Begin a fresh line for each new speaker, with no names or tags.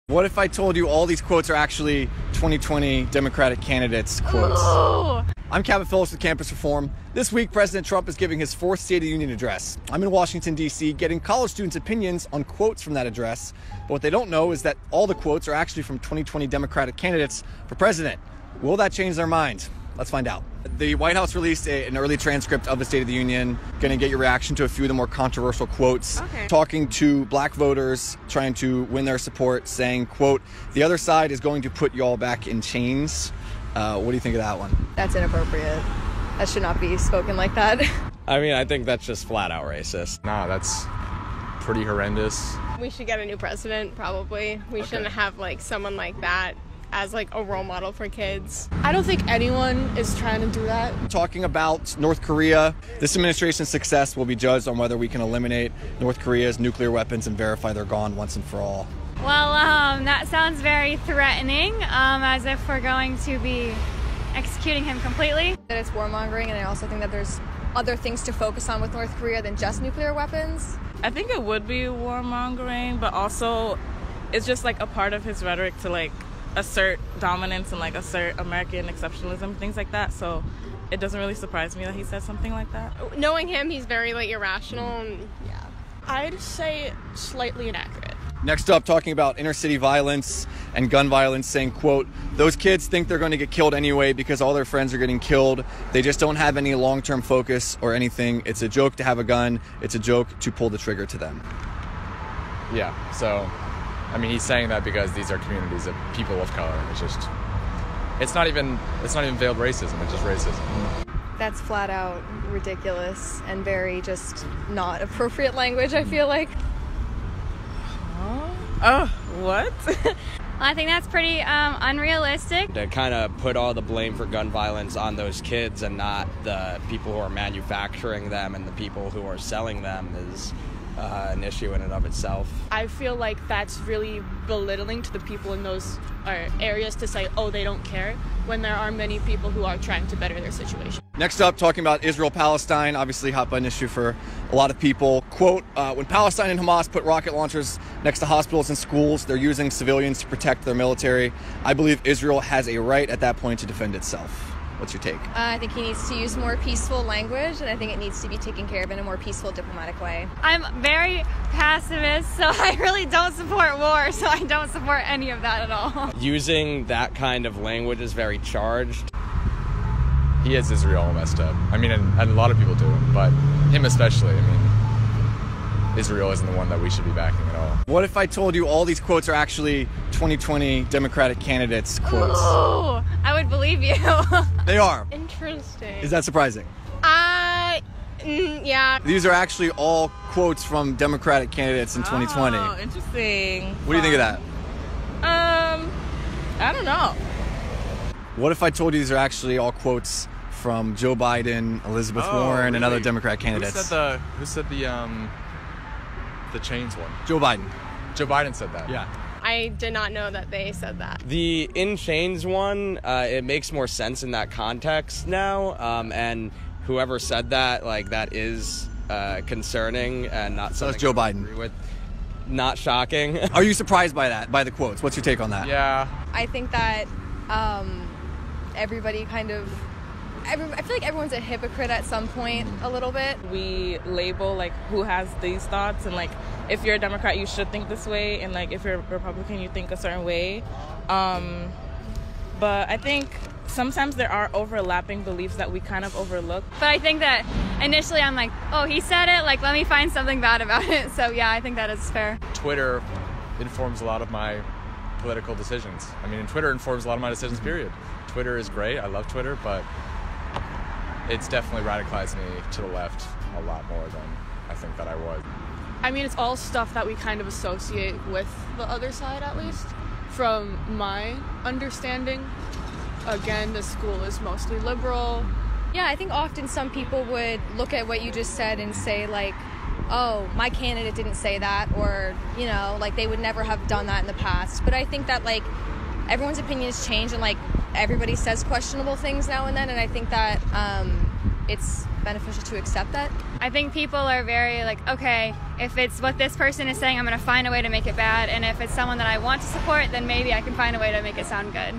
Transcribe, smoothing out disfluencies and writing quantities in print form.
What if I told you all these quotes are actually 2020 Democratic candidates' quotes?
Ooh.
I'm Kevin Phillips with Campus Reform. This week, President Trump is giving his fourth State of the Union address. I'm in Washington, D.C., getting college students' opinions on quotes from that address. But what they don't know is that all the quotes are actually from 2020 Democratic candidates for president. Will that change their mind? Let's find out. The White House released an early transcript of the State of the Union. Going to get your reaction to a few of the more controversial quotes.
Okay.
Talking to black voters, trying to win their support, saying, quote, "The other side is going to put y'all back in chains." What do you think of that one?
That's inappropriate. That should not be spoken like that.
I mean, I think that's just flat out racist.
Nah, that's pretty horrendous.
We should get a new president, probably. We shouldn't have someone like that as a role model for kids.
I don't think anyone is trying to do that.
Talking about North Korea, this administration's success will be judged on whether we can eliminate North Korea's nuclear weapons and verify they're gone once and for all.
Well, that sounds very threatening, as if we're going to be executing him completely.
That it's warmongering, and I also think that there's other things to focus on with North Korea than just nuclear weapons.
I think it would be warmongering, but also it's just a part of his rhetoric to assert dominance and assert American exceptionalism, things like that. So it doesn't really surprise me that he said something like that.
Knowing him, he's very irrational. And, yeah.
I'd say slightly inaccurate.
Next up, talking about inner city violence and gun violence, saying, quote, "Those kids think they're going to get killed anyway because all their friends are getting killed. They just don't have any long-term focus or anything. It's a joke to have a gun. It's a joke to pull the trigger to them."
Yeah, so, I mean, he's saying that because these are communities of people of color. It's not even veiled racism, it's just racism.
That's flat out ridiculous and very just not appropriate language, I feel like.
Oh, what?
I think that's pretty unrealistic.
To kind of put all the blame for gun violence on those kids and not the people who are manufacturing them and the people who are selling them is an issue in and of itself.
I feel like that's really belittling to the people in those areas to say, oh, they don't care, when there are many people who are trying to better their situation.
Next up, talking about Israel-Palestine, obviously hot button issue for a lot of people. Quote, "When Palestine and Hamas put rocket launchers next to hospitals and schools, they're using civilians to protect their military. I believe Israel has a right at that point to defend itself." What's your take?
I think he needs to use more peaceful language, and I think it needs to be taken care of in a more peaceful, diplomatic way.
I'm very pacifist, so I really don't support war, so I don't support any of that at all.
Using that kind of language is very charged.
He has Israel messed up. I mean, and a lot of people do, but him especially. I mean, Israel isn't the one that we should be backing at all.
What if I told you all these quotes are actually 2020 Democratic candidates' quotes?
Ooh, I would believe you.
They are.
Interesting.
Is that surprising?
Yeah.
These are actually all quotes from Democratic candidates in 2020.
Oh, interesting.
What do you think of that?
I don't know.
What if I told you these are actually all quotes from Joe Biden, Elizabeth Warren, and other
really?
Democrat candidates?
Who said the chains one?
Joe Biden.
Joe Biden said that.
Yeah.
I did not know that they said that.
The In Chains one, it makes more sense in that context now, and whoever said that, that is concerning and not something
that's Joe
I
Biden.
agree with. Not shocking.
Are you surprised by that, by the quotes? What's your take on that?
Yeah.
I think that everybody I feel like everyone's a hypocrite at some point, a little bit.
We label who has these thoughts, and if you're a Democrat you should think this way, and if you're a Republican you think a certain way. But I think sometimes there are overlapping beliefs that we kind of overlook.
But I think that initially I'm like, oh, he said it, let me find something bad about it. So yeah, I think that is fair.
Twitter informs a lot of my political decisions. I mean, Twitter informs a lot of my decisions, period. Twitter is great. I love Twitter, but it's definitely radicalized me to the left a lot more than I think that I was.
I mean, it's all stuff that we kind of associate with the other side, at least, from my understanding. Again, the school is mostly liberal.
Yeah, I think often some people would look at what you just said and say, oh, my candidate didn't say that, or, they would never have done that in the past. But I think that, everyone's opinions change, and, everybody says questionable things now and then, and I think that it's beneficial to accept that.
I think people are very like, okay, if it's what this person is saying, I'm going to find a way to make it bad. And if it's someone that I want to support, then maybe I can find a way to make it sound good.